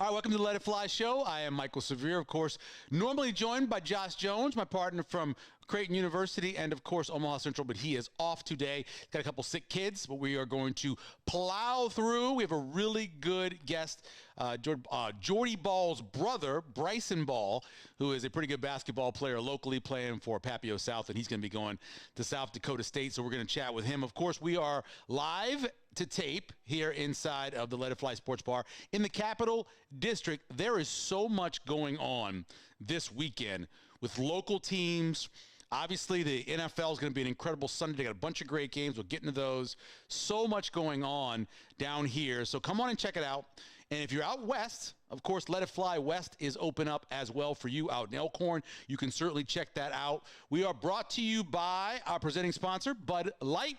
All right, welcome to the Let It Fly show. I am Michael Severe, of course, normally joined by Josh Jones, my partner from Creighton University and, of course, Omaha Central, but he is off today. Got a couple sick kids, but we are going to plow through. We have a really good guest, Jordy Bahl's brother, Bryson Bahl, who is a pretty good basketball player locally playing for Papio South, and he's going to be going to South Dakota State, so we're going to chat with him. Of course, we are live to tape here inside of the Let It Fly Sports Bar in the Capital District. There is so much going on this weekend with local teams. Obviously, the NFL is going to be an incredible Sunday. They got a bunch of great games. We'll get into those. So much going on down here. So come on and check it out. And if you're out west, of course, Let It Fly West is open up as well for you out in Elkhorn. You can certainly check that out. We are brought to you by our presenting sponsor, Bud Light.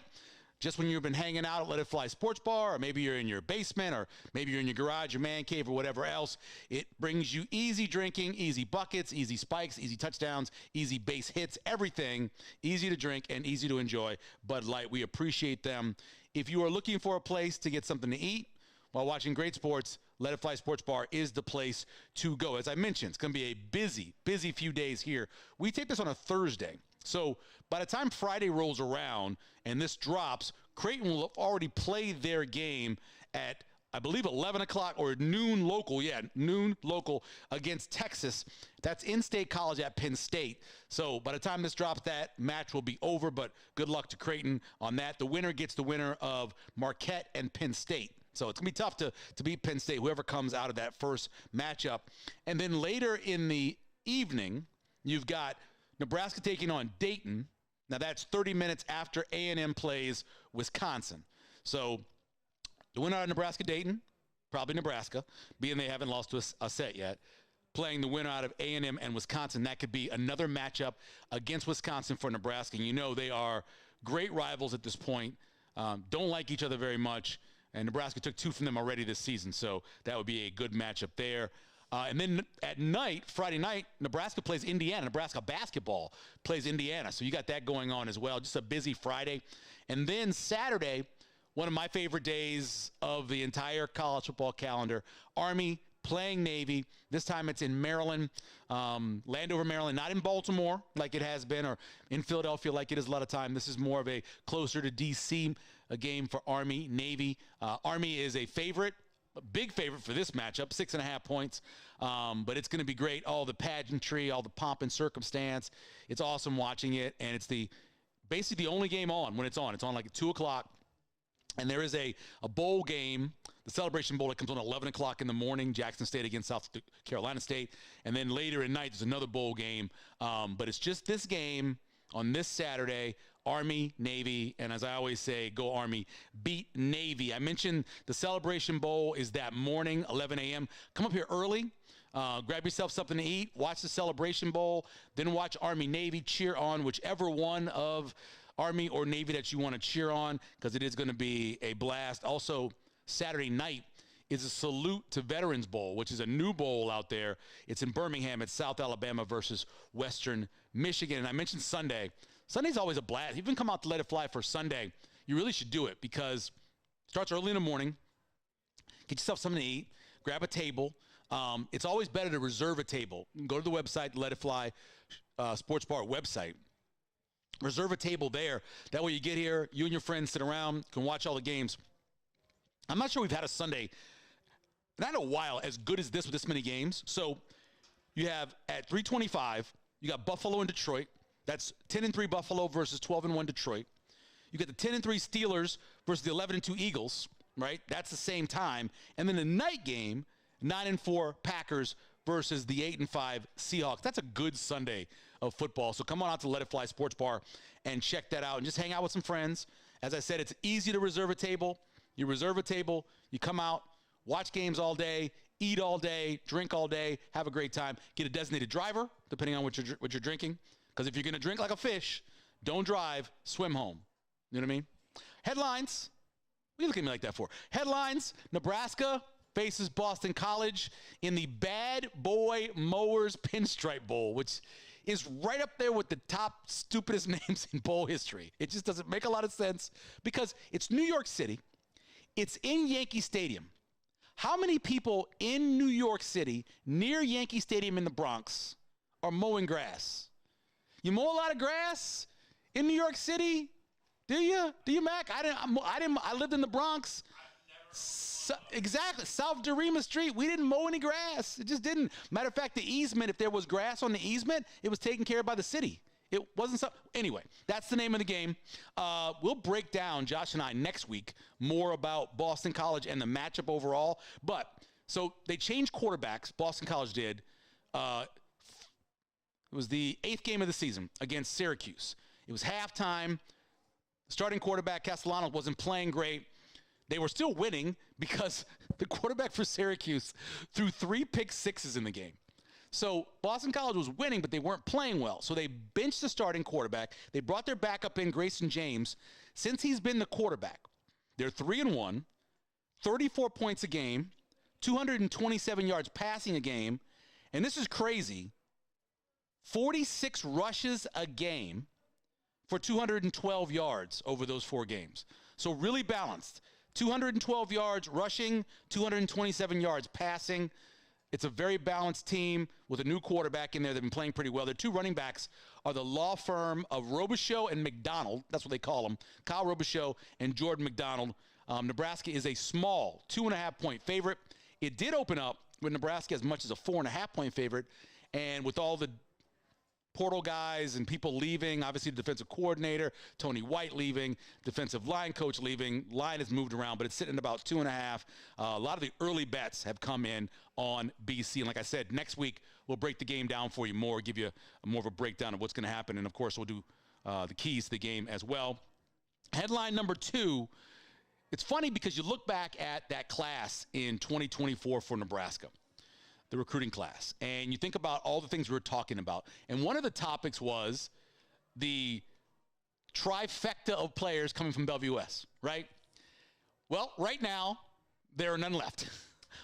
Just when you've been hanging out at Let It Fly Sports Bar, or maybe you're in your basement, or maybe you're in your garage or man cave or whatever else, it brings you easy drinking, easy buckets, easy spikes, easy touchdowns, easy base hits, everything easy to drink and easy to enjoy. Bud Light, we appreciate them. If you are looking for a place to get something to eat while watching great sports, Let It Fly Sports Bar is the place to go. As I mentioned, it's going to be a busy few days here. We tape this on a Thursday. So by the time Friday rolls around and this drops, Creighton will have already played their game at, I believe, 11 o'clock or noon local. Yeah, noon local against Texas. That's in-state college at Penn State. So by the time this drops, that match will be over, but good luck to Creighton on that. The winner gets the winner of Marquette and Penn State. So it's going to be tough to beat Penn State, whoever comes out of that first matchup. And then later in the evening, you've got Nebraska taking on Dayton. Now that's 30 minutes after A&M plays Wisconsin. So the winner out of Nebraska-Dayton, probably Nebraska, being they haven't lost to a set yet, playing the winner out of A&M and Wisconsin. That could be another matchup against Wisconsin for Nebraska. And you know they are great rivals at this point, don't like each other very much, and Nebraska took 2 from them already this season. So that would be a good matchup there. And then at night, Friday night, Nebraska plays Indiana. Nebraska basketball plays Indiana. So you got that going on as well. Just a busy Friday. And then Saturday, one of my favorite days of the entire college football calendar, Army playing Navy. This time it's in Maryland, Landover, Maryland, not in Baltimore like it has been, or in Philadelphia like it is a lot of time. This is more of a closer to D.C. a game for Army, Navy. Army is a favorite. A big favorite for this matchup, 6.5 points. But it's going to be great. All the pageantry, all the pomp and circumstance. It's awesome watching it. And it's basically the only game on when it's on. It's on like at 2 o'clock. And there is a bowl game, the Celebration Bowl, that comes on at 11 o'clock in the morning, Jackson State against South Carolina State. And then later at night, there's another bowl game. But it's just this game on this Saturday, Army, Navy, and as I always say, go Army, beat Navy. I mentioned the Celebration Bowl is that morning, 11 a.m. Come up here early, grab yourself something to eat, watch the Celebration Bowl, then watch Army, Navy, cheer on whichever one of Army or Navy that you want to cheer on, because it is going to be a blast. Also, Saturday night is a Salute to Veterans Bowl, which is a new bowl out there. It's in Birmingham. It's South Alabama versus Western Michigan. And I mentioned Sunday. Sunday's always a blast. If you even come out to Let It Fly for Sunday, you really should do it, because it starts early in the morning. Get yourself something to eat. Grab a table. It's always better to reserve a table. Go to the website, Let It Fly Sports Bar website. Reserve a table there. That way you get here, you and your friends sit around, can watch all the games. I'm not sure we've had a Sunday, not in a while, as good as this with this many games. So you have at 3:25, you got Buffalo and Detroit. That's 10-3 Buffalo versus 12-1 Detroit. You got the 10-3 Steelers versus the 11-2 Eagles, right? That's the same time. And then the night game, 9-4 Packers versus the 8-5 Seahawks. That's a good Sunday of football. So come on out to Let It Fly Sports Bar and check that out and just hang out with some friends. As I said, it's easy to reserve a table. You reserve a table, you come out, watch games all day, eat all day, drink all day, have a great time. Get a designated driver, depending on what you're drinking. Because if you're going to drink like a fish, don't drive, swim home. You know what I mean? Headlines. What are you looking at me like that for? Headlines, Nebraska faces Boston College in the Bad Boy Mowers Pinstripe Bowl, which is right up there with the top stupidest names in bowl history. It just doesn't make a lot of sense because it's New York City. It's in Yankee Stadium. How many people in New York City, near Yankee Stadium in the Bronx, are mowing grass? You mow a lot of grass in New York City? Do you? Do you, Mac? I lived in the Bronx. Exactly. South Derima Street. We didn't mow any grass. It just didn't. Matter of fact, the easement, if there was grass on the easement, it was taken care of by the city. It wasn't so. Anyway, that's the name of the game. We'll break down, Josh and I, next week, more about Boston College and the matchup overall. But, so they changed quarterbacks. Boston College did. It was the 8th game of the season against Syracuse. It was halftime. Starting quarterback Castellano wasn't playing great. They were still winning because the quarterback for Syracuse threw 3 pick sixes in the game. So Boston College was winning, but they weren't playing well. So they benched the starting quarterback. They brought their backup in, Grayson James. Since he's been the quarterback, they're 3-1, 34 points a game, 227 yards passing a game, and this is crazy, 46 rushes a game for 212 yards over those 4 games. So really balanced. 212 yards rushing, 227 yards passing. It's a very balanced team with a new quarterback in there. They've been playing pretty well. Their 2 running backs are the law firm of Robichaux and McDonald. That's what they call them. Kyle Robichaux and Jordan McDonald. Nebraska is a small 2.5-point favorite. It did open up with Nebraska as much as a 4.5-point favorite. And with all the portal guys and people leaving, obviously the defensive coordinator, Tony White leaving, defensive line coach leaving, line has moved around, but it's sitting at about 2.5. A lot of the early bets have come in on BC. And like I said, next week we'll break the game down for you more, give you more of a breakdown of what's going to happen. And of course, we'll do the keys to the game as well. Headline number 2, it's funny because you look back at that class in 2024 for Nebraska, the recruiting class, and you think about all the things we were talking about. And one of the topics was the trifecta of players coming from Bellevue West, right? Well, right now, there are none left.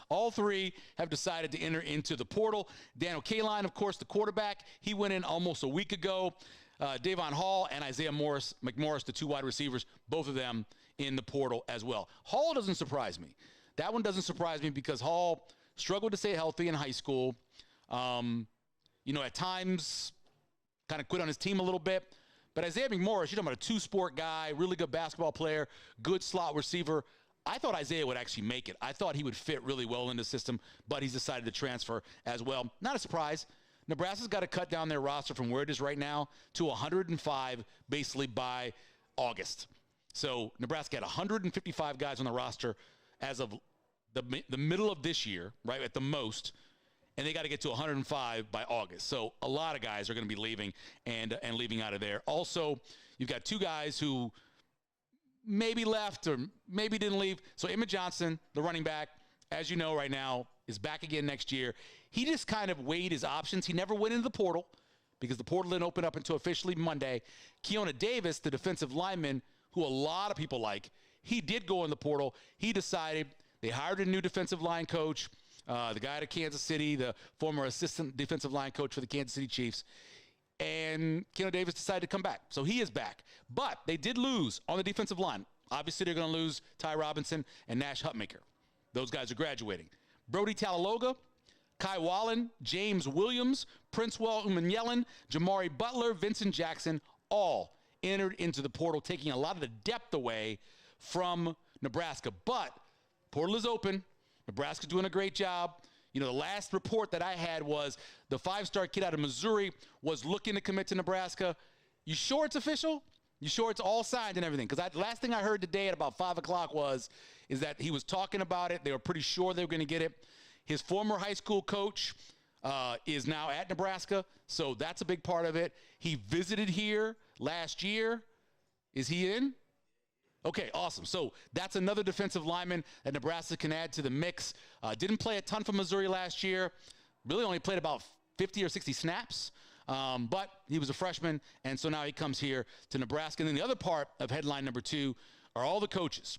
All 3 have decided to enter into the portal. Dan O'Kaline, of course, the quarterback, he went in almost a week ago. Davon Hall and Isaiah McMorris, the 2 wide receivers, both of them in the portal as well. Hall doesn't surprise me. That one doesn't surprise me because Hall struggled to stay healthy in high school. At times kind of quit on his team a little bit. But Isaiah McMorris, you're talking about a 2-sport guy, really good basketball player, good slot receiver. I thought Isaiah would actually make it. I thought he would fit really well in the system, but he's decided to transfer as well. Not a surprise. Nebraska's got to cut down their roster from where it is right now to 105 basically by August. So Nebraska had 155 guys on the roster as of the middle of this year, right, at the most, and they got to get to 105 by August. So a lot of guys are going to be leaving and leaving out of there. Also, you've got 2 guys who maybe left or maybe didn't leave. So Emmett Johnson, the running back, as you know right now, is back again next year. He just kind of weighed his options. He never went into the portal because the portal didn't open up until officially Monday. Keona Davis, the defensive lineman, who a lot of people like, he did go in the portal. He decided. They hired a new defensive line coach, the guy out of Kansas City, the former assistant defensive line coach for the Kansas City Chiefs. And Keona Davis decided to come back. So he is back. But they did lose on the defensive line. Obviously, they're going to lose Ty Robinson and Nash Hutmaker. Those guys are graduating. Brody Talaloga, Kai Wallen, James Williams, Princewell Umanyalan, Jamari Butler, Vincent Jackson, all entered into the portal, taking a lot of the depth away from Nebraska. But portal is open. Nebraska's doing a great job. The last report that I had was the 5-star kid out of Missouri was looking to commit to Nebraska. You sure it's official? You sure it's all signed and everything? Because last thing I heard today at about 5 o'clock is that he was talking about it. They were pretty sure they were going to get it. His former high school coach is now at Nebraska, so that's a big part of it. He visited here last year. Is he in? Okay, awesome. So that's another defensive lineman that Nebraska can add to the mix. Didn't play a ton for Missouri last year. Really only played about 50 or 60 snaps. But he was a freshman, and so now he comes here to Nebraska. And then the other part of headline number 2 are all the coaches.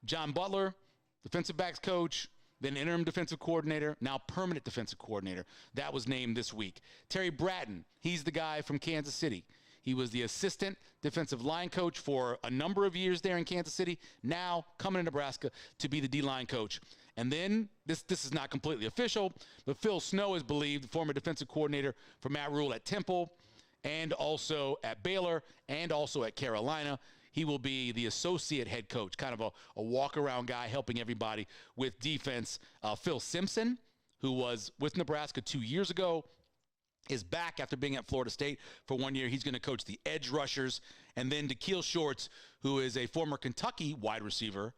John Butler, defensive backs coach, then interim defensive coordinator, now permanent defensive coordinator. That was named this week. Terry Bratton, he's the guy from Kansas City. He was the assistant defensive line coach for a number of years there in Kansas City. Now coming to Nebraska to be the D-line coach. And then, this is not completely official, but Phil Snow is believed, the former defensive coordinator for Matt Rule at Temple and also at Baylor and also at Carolina. He will be the associate head coach, kind of a walk-around guy helping everybody with defense. Phil Simpson, who was with Nebraska 2 years ago, is back after being at Florida State for 1 year. He's going to coach the edge rushers. And then Da'Keel Shorts, who is a former Kentucky wide receiver.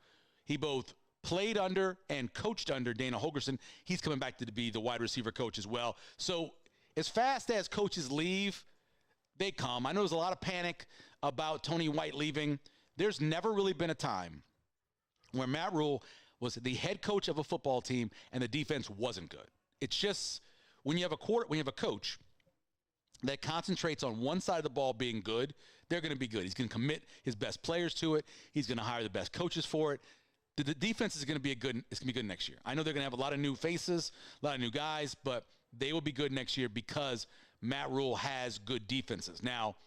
He both played under and coached under Dana Holgorsen. He's coming back to be the wide receiver coach as well. So as fast as coaches leave, they come. I know there's a lot of panic about Tony White leaving. There's never really been a time where Matt Rule was the head coach of a football team and the defense wasn't good. It's just when you have a coach that concentrates on one side of the ball being good, they're going to be good. He's going to commit his best players to it. He's going to hire the best coaches for it. The defense is going to be good next year. I know they're going to have a lot of new faces, a lot of new guys, but they will be good next year because Matt Rule has good defenses. Now,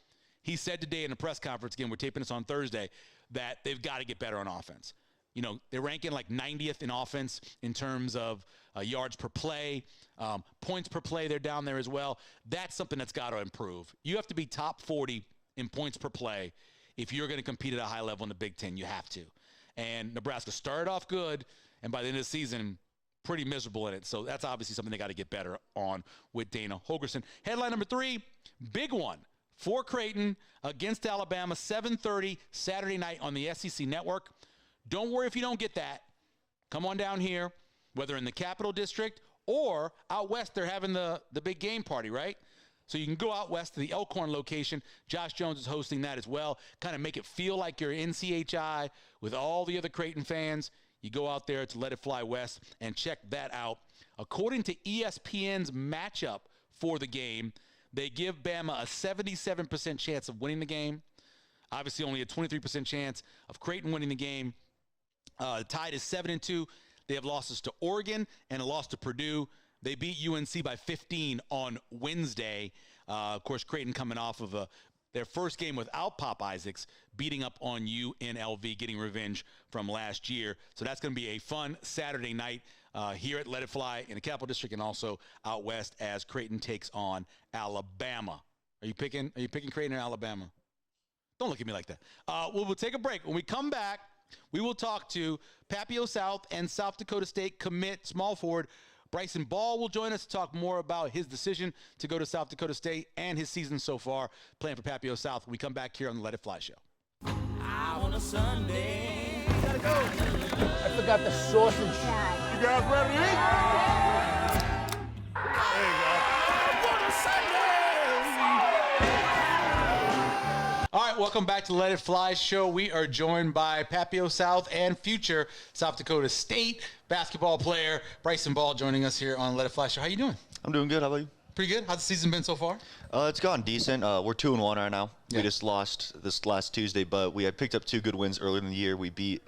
he said today in a press conference, again, we're taping this on Thursday, that they've got to get better on offense. You know, they're ranking like 90th in offense in terms of yards per play, points per play. They're down there as well. That's something that's got to improve. You have to be top 40 in points per play if you're going to compete at a high level in the Big Ten. You have to. And Nebraska started off good, and by the end of the season, pretty miserable in it. So that's obviously something they got to get better on with Dana Holgorsen. Headline number 3, big one for Creighton against Alabama, 7:30 Saturday night on the SEC Network. Don't worry if you don't get that. Come on down here, whether in the Capital District or out west, they're having the big game party, right? So you can go out west to the Elkhorn location. Josh Jones is hosting that as well. Kind of make it feel like you're in CHI with all the other Creighton fans. You go out there to Let It Fly West and check that out. According to ESPN's matchup for the game, they give Bama a 77% chance of winning the game. Obviously, only a 23% chance of Creighton winning the game. The Tide is 7-2. They have losses to Oregon and a loss to Purdue. They beat UNC by 15 on Wednesday. Of course, Creighton coming off of their first game without Pop Isaacs, beating up on UNLV, getting revenge from last year. So that's going to be a fun Saturday night here at Let It Fly in the Capital District and also out west as Creighton takes on Alabama. Are you picking Creighton or Alabama? Don't look at me like that. We'll take a break. When we come back, we will talk to Papio South and South Dakota State commit small forward Bryson Bahl will join us to talk more about his decision to go to South Dakota State and his season so far playing for Papio South when we come back here on the Let It Fly show. On a Sunday. Gotta go. I forgot the sausage. You guys ready to eat? There you go. All right, welcome back to the Let It Fly show. We are joined by Papio South and future South Dakota State basketball player Bryson Bahl joining us here on Let It Fly show. How you doing? I'm doing good. How about you? Pretty good. How's the season been so far? It's gone decent. We're 2-1 right now. Yeah. We just lost this last Tuesday, but we had picked up 2 good wins earlier in the year. We beat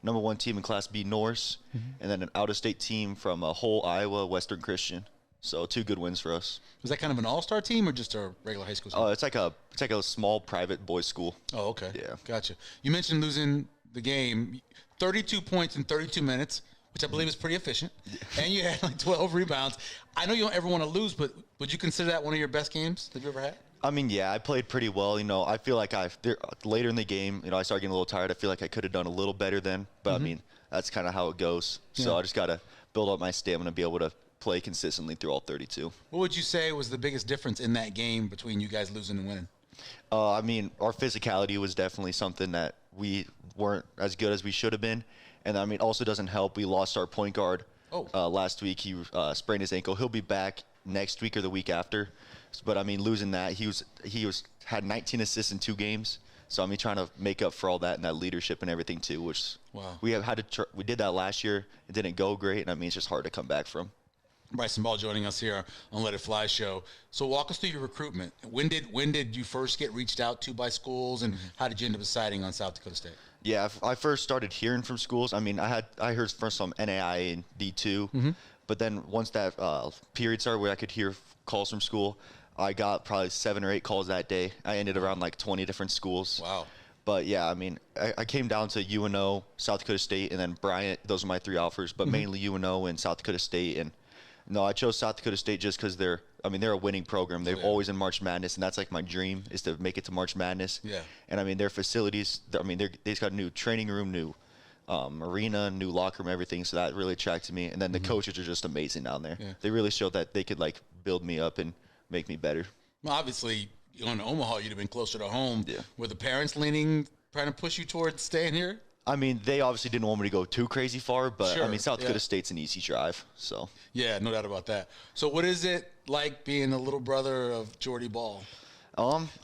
number 1 team in Class B, Norse, and then an out-of-state team from Hull, Iowa, Western Christian. So 2 good wins for us. Was that kind of an all-star team or just a regular high school team? It's like a small private boys school. Oh, okay. Yeah. Gotcha. You mentioned losing the game, 32 points in 32 minutes, which I believe is pretty efficient. Yeah. And you had like 12 rebounds. I know you don't ever want to lose, but would you consider that one of your best games that you ever had? I mean, yeah, I played pretty well. You know, I feel like later in the game, I started getting a little tired. I feel like I could have done a little better then. But, I mean, that's kind of how it goes. So I just got to build up my stamina to be able to play consistently through all 32. What would you say was the biggest difference in that game between you guys losing and winning? I mean, our physicality was definitely something that we weren't as good as we should have been. And, I mean, also doesn't help. We lost our point guard last week. He sprained his ankle. He'll be back next week or the week after. But, I mean, losing that, he had 19 assists in 2 games. So, I mean, trying to make up for all that and that leadership and everything, too, which we did that last year. It didn't go great, and, I mean, it's just hard to come back from. Bryson Bahl joining us here on Let It Fly show. So walk us through your recruitment. When did you first get reached out to by schools, and how did you end up deciding on South Dakota State? Yeah, I first started hearing from schools. I mean, I heard first from NAIA and D2, but then once that period started where I could hear calls from school, I got probably 7 or 8 calls that day. I ended around like 20 different schools. Wow. But yeah, I mean, I came down to UNO, South Dakota State, and then Bryant. Those are my 3 offers, but mainly UNO and South Dakota State. And no, I chose South Dakota State just because they're a winning program. They're always in March Madness, and that's like my dream is to make it to March Madness. Yeah. And I mean, their facilities, they just got a new training room, new arena, new locker room, everything. So that really attracted me. And then the coaches are just amazing down there. Yeah. They really showed that they could like build me up and make me better. Well, obviously, going to Omaha, you'd have been closer to home. Yeah. Were the parents trying to push you towards staying here? I mean, they obviously didn't want me to go too crazy far, but Sure, I mean, South Dakota State's an easy drive, so. Yeah, no doubt about that. So what is it like being the little brother of Jordy Bahl?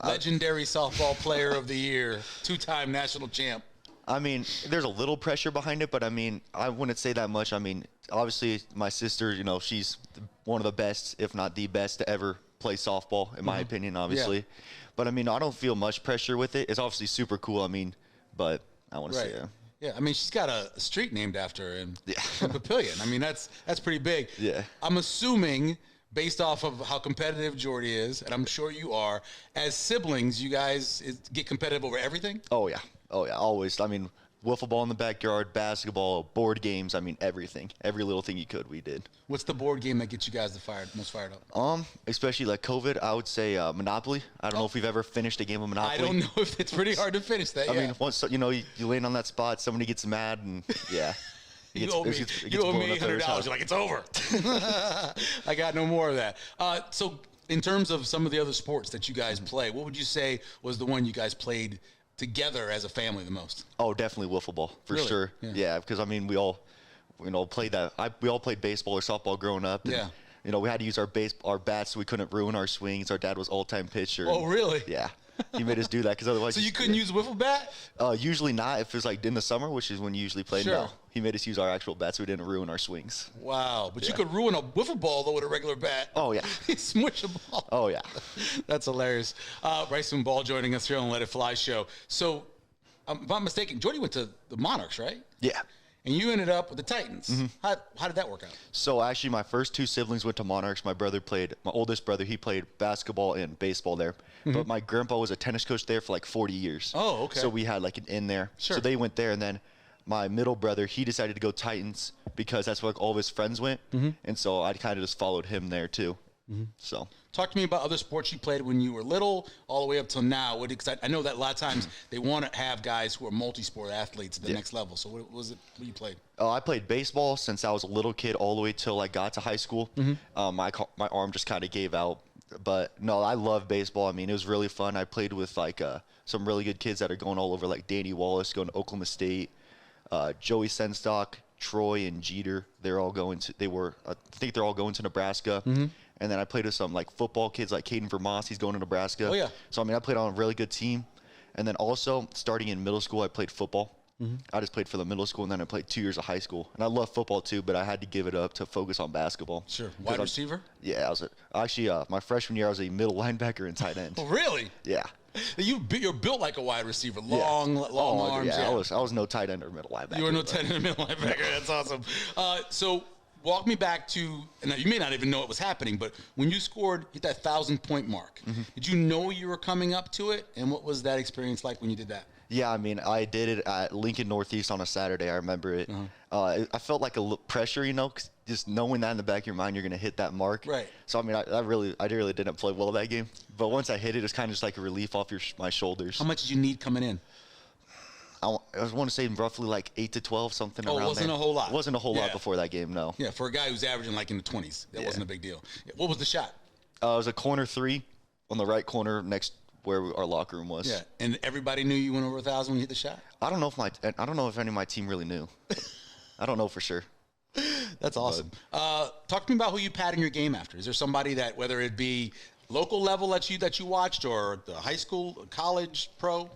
Legendary softball player of the year, 2-time national champ. I mean, there's a little pressure behind it, but I mean, I wouldn't say that much. I mean, obviously, my sister, she's one of the best, if not the best, to ever play softball, in my opinion, obviously. Yeah. But I mean, I don't feel much pressure with it. It's obviously super cool. I mean, but I want to say, yeah. I mean, she's got a street named after her in Papillion. I mean, that's pretty big. Yeah. I'm assuming, based off of how competitive Jordy is, and I'm sure you are, as siblings, you guys get competitive over everything? Oh, yeah, always. I mean, wiffle ball in the backyard, basketball, board games. I mean, everything. Every little thing you could, we did. What's the board game that gets you guys most fired up? Especially like COVID, I would say Monopoly. I don't know if we've ever finished a game of Monopoly. I don't know if it's pretty hard to finish that. I mean, once you land on that spot, somebody gets mad, and yeah. You owe me $800. You're like, it's over. I got no more of that. So in terms of some of the other sports that you guys play, what would you say was the one you guys played together as a family the most? Oh, definitely wiffle ball for sure. Yeah, because I mean, we all played that. We all played baseball or softball growing up. And, we had to use our bats so we couldn't ruin our swings. Our dad was all-time pitcher. Oh, really? Yeah. He made us do that because otherwise. So you couldn't use a wiffle bat? Usually not. If it was like in the summer, which is when you usually play. Sure. No, he made us use our actual bats so we didn't ruin our swings. Wow, but you could ruin a wiffle ball though with a regular bat. Oh yeah, smush a ball. Oh yeah, that's hilarious. Bryson Bahl joining us here on Let It Fly show. So, if I'm not mistaken, Jordy went to the Monarchs, right? Yeah. And you ended up with the Titans. Mm-hmm. How did that work out? So actually, my first 2 siblings went to Monarchs. My oldest brother, he played basketball and baseball there. Mm-hmm. But my grandpa was a tennis coach there for like 40 years. Oh, okay. So we had like an in there. Sure. So they went there, and then my middle brother, he decided to go Titans because that's where like all of his friends went. Mm-hmm. And so I kind of just followed him there too. Mm-hmm. So talk to me about other sports you played when you were little, all the way up till now. Because I know that a lot of times they want to have guys who are multi-sport athletes at the next level. So what was it? What you played? I played baseball since I was a little kid, all the way till I got to high school. Mm-hmm. My arm just kind of gave out. But no, I love baseball. I mean, it was really fun. I played with like some really good kids that are going all over, like Danny Wallace going to Oklahoma State, Joey Senstock, Troy, and Jeter. I think they're all going to Nebraska. Mm-hmm. And then I played with some like football kids like Caden Vermoss. He's going to Nebraska. Oh, yeah. So, I mean, I played on a really good team. And then also starting in middle school, I played football. Mm-hmm. I just played for the middle school, and then I played 2 years of high school. And I love football too, but I had to give it up to focus on basketball. Sure. Wide receiver? Yeah. My freshman year, I was a middle linebacker and tight end. Oh, really? Yeah. You're built like a wide receiver. Long arms. Yeah, I was no tight end or middle linebacker. You were no tight end or middle linebacker. That's awesome. So walk me back to, and you may not even know it was happening, but when you hit that 1,000-point mark, mm-hmm. Did you know you were coming up to it? And what was that experience like when you did that? Yeah, I mean, I did it at Lincoln Northeast on a Saturday. I remember it. Uh-huh. I felt like a pressure, 'cause just knowing that in the back of your mind, you're going to hit that mark. Right. So, I mean, I really didn't play well that game. But once I hit it, it's kind of just like a relief off my shoulders. How much did you need coming in? I want to say roughly like 8 to 12, something around there. Oh, it wasn't a whole lot. It wasn't a whole lot before that game, no. Yeah, for a guy who's averaging like in the 20s, that wasn't a big deal. What was the shot? It was a corner 3 on the right corner next where our locker room was. Yeah, and everybody knew you went over 1,000 when you hit the shot? I don't know if any of my team really knew. I don't know for sure. That's awesome. Talk to me about who you pat in your game after. Is there somebody that, whether it be local level that you watched, or the high school, college, pro?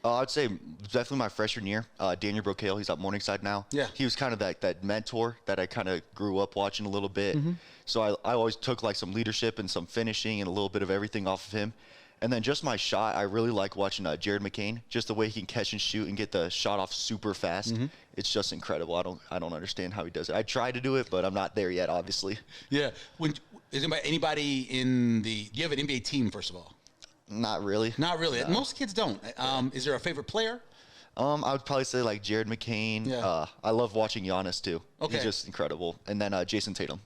I'd say definitely my freshman year, Daniel Brocale. He's at Morningside now. Yeah. He was kind of that mentor that I kind of grew up watching a little bit. Mm-hmm. So I always took like some leadership and some finishing and a little bit of everything off of him. And then just my shot, I really like watching Jared McCain. Just the way he can catch and shoot and get the shot off super fast. Mm-hmm. It's just incredible. I don't understand how he does it. I try to do it, but I'm not there yet, obviously. Yeah. Is anybody in the? Do you have an NBA team first of all? Not really. Not really. No. Most kids don't. Is there a favorite player? I would probably say like Jared McCain. Yeah. I love watching Giannis too. Okay. He's just incredible. And then Jason Tatum.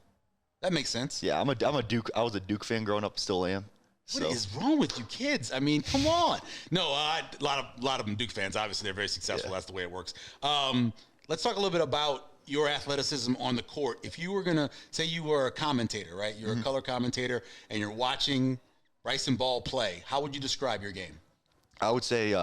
That makes sense. Yeah, I'm a Duke. I was a Duke fan growing up. Still am. What is wrong with you kids? I mean, come on. No, a lot of them Duke fans. Obviously, they're very successful. Yeah. That's the way it works. Let's talk a little bit about your athleticism on the court. If you were gonna say you were a commentator, right? You're a color commentator, and you're watching Bryson Bahl play. How would you describe your game? I would say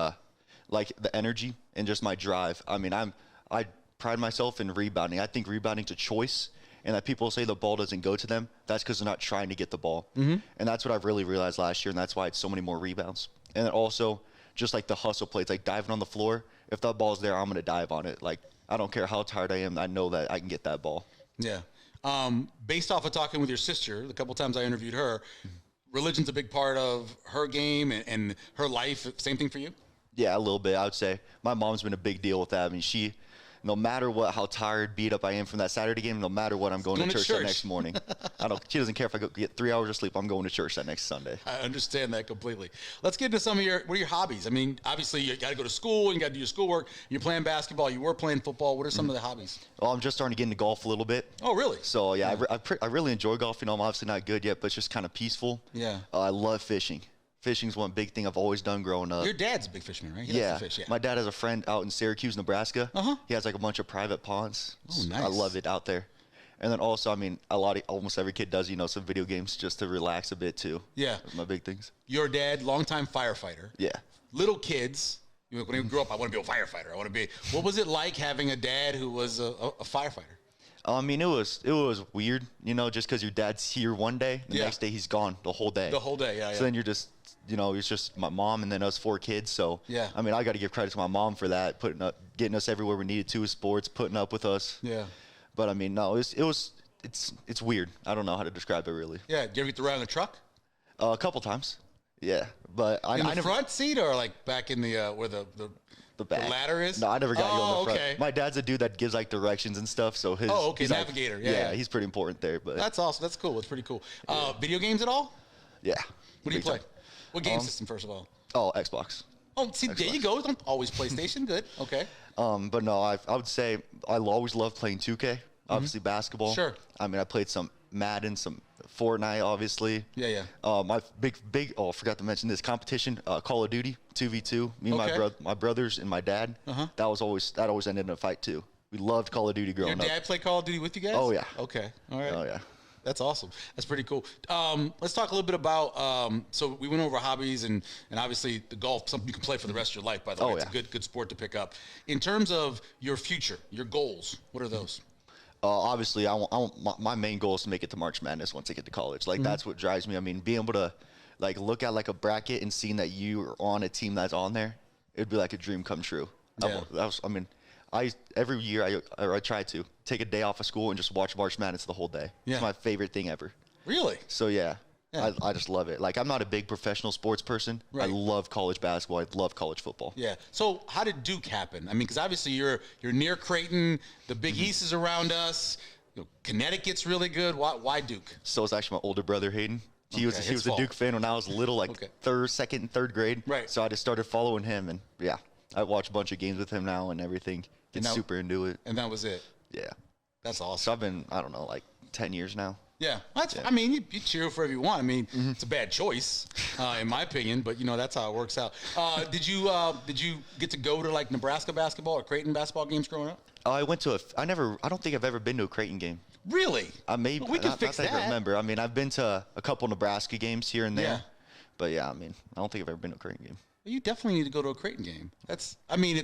like the energy and just my drive. I mean, I pride myself in rebounding. I think rebounding's a choice. And that people say the ball doesn't go to them, that's because they're not trying to get the ball. And that's what I've really realized last year, and that's why it's so many more rebounds. And then also, just like the hustle plays, like diving on the floor, if that ball's there, I'm going to dive on it. Like, I don't care how tired I am, I know that I can get that ball. Yeah. Based off of talking with your sister, the couple times I interviewed her, religion's a big part of her game and her life. Same thing for you? Yeah, a little bit, I would say. My mom's been a big deal with that. I mean, no matter how tired, beat up I am from that Saturday game, no matter what, I'm going to church that next morning. She doesn't care if I get 3 hours of sleep. I'm going to church that next Sunday. I understand that completely. Let's get into some of what are your hobbies? I mean, obviously you got to go to school and you got to do your schoolwork. You're playing basketball. You were playing football. What are some of the hobbies? Well, I'm just starting to get into golf a little bit. Oh, really? So yeah, I really enjoy golfing. I'm obviously not good yet, but it's just kind of peaceful. Yeah. I love fishing. Fishing's one big thing I've always done growing up. Your dad's a big fisherman, right? He likes to fish, yeah. My dad has a friend out in Syracuse, Nebraska. He has like a bunch of private ponds. Oh, nice. I love it out there. And then also, I mean, almost every kid does, some video games just to relax a bit too. Yeah. That's my big things. Your dad, longtime firefighter. Yeah. Little kids, when I grew up, I want to be a firefighter. What was it like having a dad who was a firefighter? I mean, it was weird, just because your dad's here one day, the next day he's gone the whole day. The whole day, yeah. So then you're just, it's just my mom and then us 4 kids. So, yeah. I mean, I got to give credit to my mom for that, getting us everywhere we needed to with sports, putting up with us. Yeah. But I mean, no, it's weird. I don't know how to describe it really. Yeah. Did you ever get to ride in the truck? A couple times. Yeah, but I never front seat or like back in the where the back. The ladder is? No, I never got you on the front. Okay. My dad's a dude that gives like directions and stuff, so his navigator. Yeah, he's pretty important there. But that's awesome. That's cool. It's pretty cool. Video games at all? Yeah. What do you play? What game system first of all? Oh, Xbox. Oh, see, Xbox. There you go. Don't always PlayStation. Good. Okay. But no, I would say I always loved playing 2K. Obviously basketball. Sure. I mean, I played some Madden, some Fortnite, obviously. Yeah. My big I forgot to mention this competition, Call of Duty 2v2. Me and my brothers and my dad. That always ended in a fight too. We loved Call of Duty growing up. Your dad played Call of Duty with you guys? Oh yeah. Okay. All right. Oh yeah. That's awesome. That's pretty cool. Let's talk a little bit about. So we went over hobbies and obviously the golf. Something you can play for the rest of your life. By the way, it's a good sport to pick up. In terms of your future, your goals, what are those? Obviously, my main goal is to make it to March Madness once I get to college. Like that's what drives me. I mean, being able to like look at like a bracket and seeing that you are on a team that's on there, it'd be like a dream come true. Yeah. Every year I try to take a day off of school and just watch March Madness the whole day. Yeah. It's my favorite thing ever. Really? So yeah. I just love it. Like I'm not a big professional sports person. Right. I love college basketball. I love college football. Yeah. So how did Duke happen? I mean, because obviously you're near Creighton. The Big East is around us. Connecticut's really good. Why Duke? So it's actually my older brother Hayden. He was a Duke fan when I was little, like second and third grade. Right. So I just started following him, and yeah, I watch a bunch of games with him now and everything. Get super into it. And that was it. Yeah. That's awesome. So I've been, I don't know, like 10 years now. Yeah, I mean, you cheer for whoever you want. I mean, it's a bad choice, in my opinion, but that's how it works out. Did you get to go to like Nebraska basketball or Creighton basketball games growing up? I went to I don't think I've ever been to a Creighton game. Really? We can fix that. I remember. I mean, I've been to a couple Nebraska games here and there. Yeah. But yeah, I mean, I don't think I've ever been to a Creighton game. You definitely need to go to a Creighton game. It's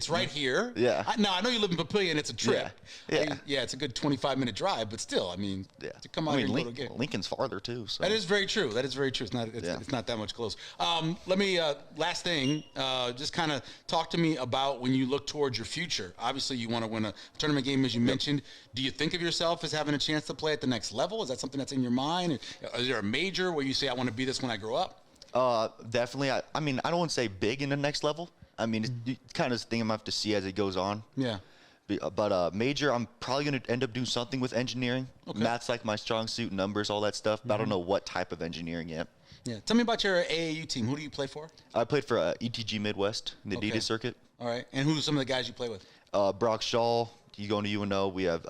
right here. Yeah. I know you live in Papio and it's a trip. Yeah. It's a good 25-minute drive, but still, to come out here and go to a game. Lincoln's farther too. So. That is very true. It's not that much close. Let me, last thing, just kind of talk to me about when you look towards your future. Obviously, you want to win a tournament game, as you mentioned. Do you think of yourself as having a chance to play at the next level? Is that something that's in your mind? Is there a major where you say, I want to be this when I grow up? Definitely. I mean, I don't want to say big in the next level. I mean, it's kind of thing I'm going to have to see as it goes on. Yeah. But major, I'm probably going to end up doing something with engineering. Okay. Math's like my strong suit, numbers, all that stuff. But I don't know what type of engineering yet. Yeah. Tell me about your AAU team. Who do you play for? I played for ETG Midwest in the Adidas circuit. All right. And who are some of the guys you play with? Brock Shaw, he's going to UNO. We have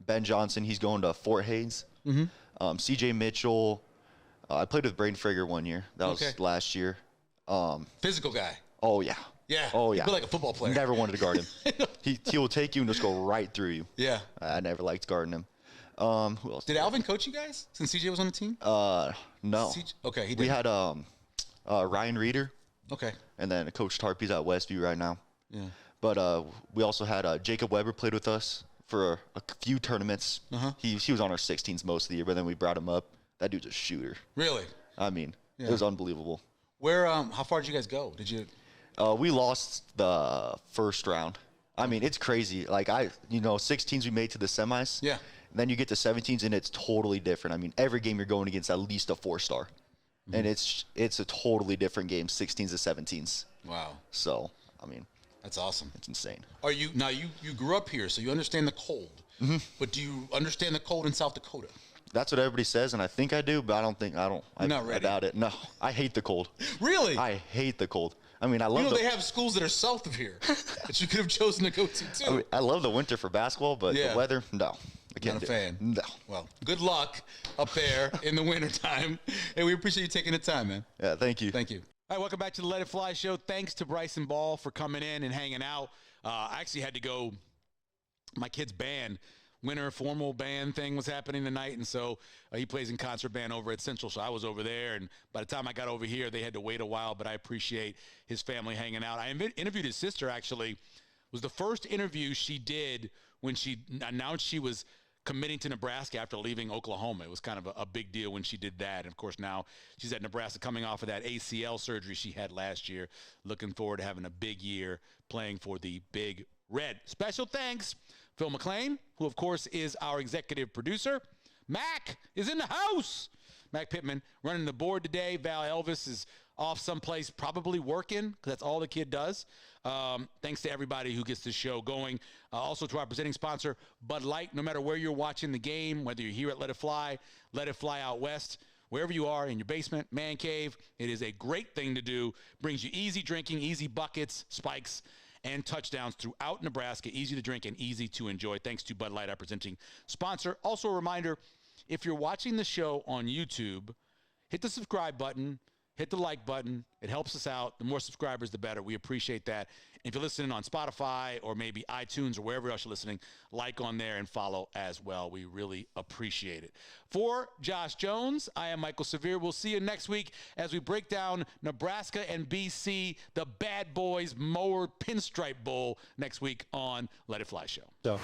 Ben Johnson, he's going to Fort Hays. CJ Mitchell. I played with Braden Frager 1 year. That was last year. Physical guy. Oh, yeah. Yeah. Oh, yeah. You feel like a football player. Never wanted to guard him. He will take you and just go right through you. Yeah. I never liked guarding him. Who else? Did Alvin coach you guys since CJ was on the team? No. Okay, he did. We had Ryan Reeder. Okay. And then Coach Tarpey's at Westview right now. Yeah. But we also had Jacob Weber played with us for a few tournaments. He was on our 16s most of the year, but then we brought him up. That dude's a shooter. Really? I mean, it was unbelievable. Where? How far did you guys go? Did you? We lost the first round. I mean, it's crazy. Like 16s we made to the semis. Yeah. Then you get to 17s and it's totally different. I mean, every game you're going against at least a 4-star, and it's a totally different game, 16s to 17s. Wow. So I mean, that's awesome. it's insane. Are you now? You grew up here, so you understand the cold. But do you understand the cold in South Dakota? That's what everybody says, and I think I do, but I don't. Not ready. I doubt it. No, I hate the cold. Really? I hate the cold. I mean, I love they have schools that are south of here that you could have chosen to go to too. I mean, I love the winter for basketball, but the weather, no. I can't Not a do it. fan. No. Well, good luck up there in the wintertime. And we appreciate you taking the time, man. Yeah, thank you. Thank you. All right, welcome back to the Let It Fly show. Thanks to Bryson Bahl for coming in and hanging out. I actually had to go. My kid's band, winter formal band thing was happening tonight, and so he plays in concert band over at Central, so I was over there, and by the time I got over here, they had to wait a while, but I appreciate his family hanging out. I interviewed his sister, actually. It was the first interview she did when she announced she was committing to Nebraska after leaving Oklahoma. It was kind of a big deal when she did that. And, of course, now she's at Nebraska coming off of that ACL surgery she had last year. Looking forward to having a big year playing for the Big Red. Special thanks, Phil McLean, who, of course, is our executive producer. Mac is in the house. Mac Pittman running the board today. Val Elvis is off someplace, probably working, because that's all the kid does. Thanks to everybody who gets this show going. Also to our presenting sponsor, Bud Light. No matter where you're watching the game, whether you're here at Let It Fly out west, wherever you are, in your basement, man cave, it is a great thing to do. Brings you easy drinking, easy buckets, spikes, and touchdowns throughout Nebraska. Easy to drink and easy to enjoy. Thanks to Bud Light, our presenting sponsor. Also a reminder, if you're watching the show on YouTube, hit the subscribe button, hit the like button. It helps us out. The more subscribers, the better. We appreciate that. And if you're listening on Spotify or maybe iTunes or wherever else you're listening, like on there and follow as well. We really appreciate it. For Josh Jones, I am Michael Severe. We'll see you next week as we break down Nebraska and BC, the Bad Boys Mower Pinstripe Bowl next week on Let It Fly Show.